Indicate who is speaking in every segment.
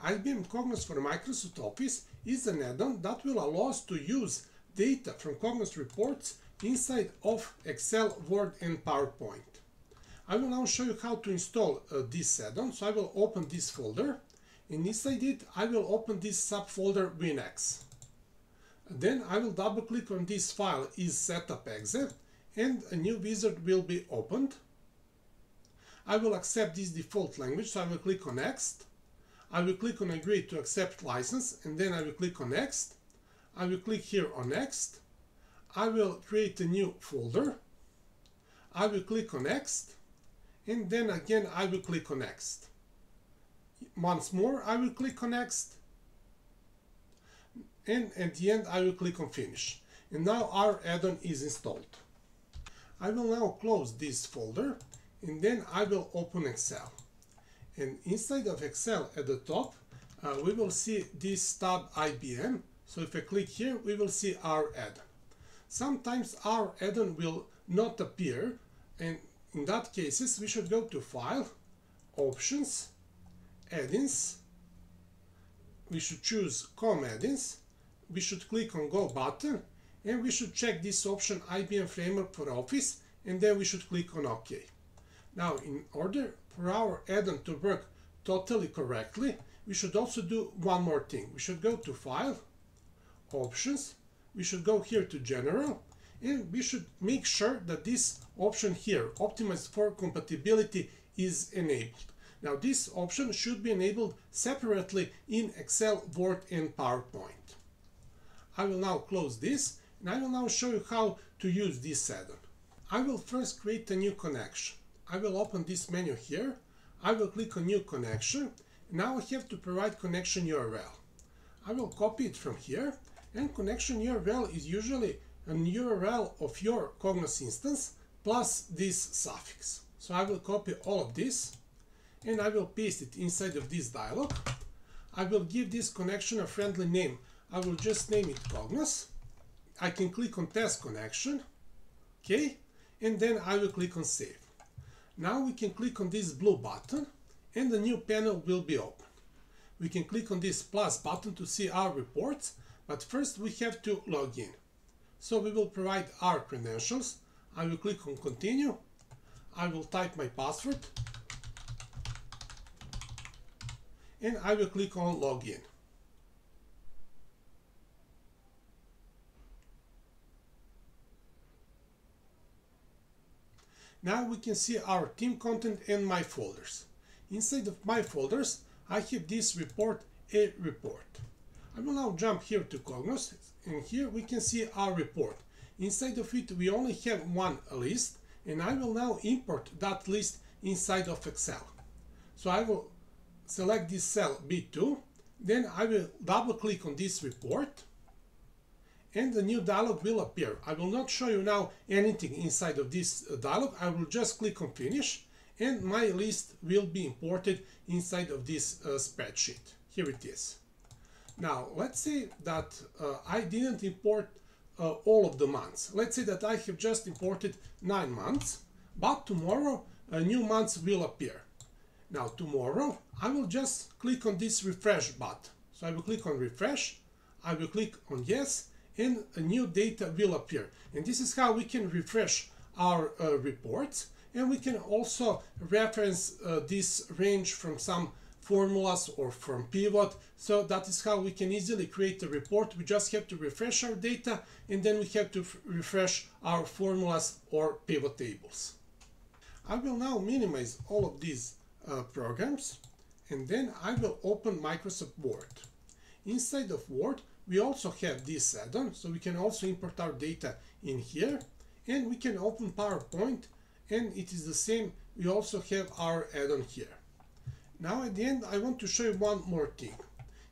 Speaker 1: IBM Cognos for Microsoft Office is an add-on that will allow us to use data from Cognos reports inside of Excel, Word and PowerPoint. I will now show you how to install this add-on. So I will open this folder, and inside it I will open this subfolder WinX. Then I will double click on this file is setup.exe and a new wizard will be opened. I will accept this default language, so I will click on Next. I will click on Agree to accept license, and then I will click on Next. I will click here on Next. I will create a new folder. I will click on Next, and then again I will click on Next. Once more I will click on Next, and at the end I will click on Finish. And now our add-on is installed. I will now close this folder, and then I will open Excel. And inside of Excel at the top, we will see this tab IBM. So if I click here, we will see our add-on. Sometimes our add-on will not appear, and in that cases we should go to File, Options, Add-ins. We should choose COM Add-ins. We should click on Go button, and we should check this option IBM Framework for Office, and then we should click on OK. Now, in order for our add-on to work totally correctly, we should also do one more thing. We should go to File, Options, we should go here to General, and we should make sure that this option here, Optimized for Compatibility, is enabled. Now, this option should be enabled separately in Excel, Word and PowerPoint. I will now close this, and I will now show you how to use this add-on. I will first create a new connection. I will open this menu here. I will click on New Connection. Now I have to provide connection URL. I will copy it from here, and connection URL is usually an URL of your Cognos instance plus this suffix. So I will copy all of this, and I will paste it inside of this dialog. I will give this connection a friendly name. I will just name it Cognos. I can click on Test Connection, okay, and then I will click on Save. Now we can click on this blue button, and the new panel will be open. We can click on this plus button to see our reports, but first we have to log in. So we will provide our credentials. I will click on Continue. I will type my password, and I will click on Login. Now we can see our team content and my folders. Inside of my folders, I have this report, a report. I will now jump here to Cognos, and here we can see our report. Inside of it, we only have one list, and I will now import that list inside of Excel. So I will select this cell B2, then I will double click on this report, and the new dialog will appear. I will not show you now anything inside of this dialog. I will just click on Finish, and my list will be imported inside of this spreadsheet. Here it is. Now, let's say that I didn't import all of the months. Let's say that I have just imported 9 months, but tomorrow new months will appear. Now, tomorrow I will just click on this refresh button. So I will click on Refresh, I will click on Yes, and a new data will appear. And this is how we can refresh our reports, and we can also reference this range from some formulas or from pivot. So that is how we can easily create a report. We just have to refresh our data, and then we have to refresh our formulas or pivot tables. I will now minimize all of these programs, and then I will open Microsoft Word. Inside of Word, we also have this add-on, so we can also import our data in here, and we can open PowerPoint, and it is the same. We also have our add-on here. Now at the end, I want to show you one more thing.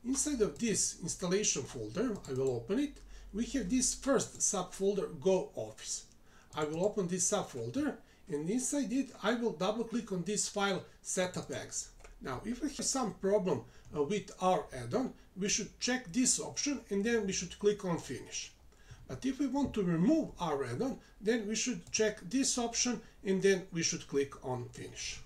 Speaker 1: Inside of this installation folder, I will open it. We have this first subfolder, Go Office. I will open this subfolder, and inside it, I will double click on this file setup.exe. Now, if we have some problem with our add-on, we should check this option, and then we should click on Finish. But if we want to remove our add-on, then we should check this option, and then we should click on Finish.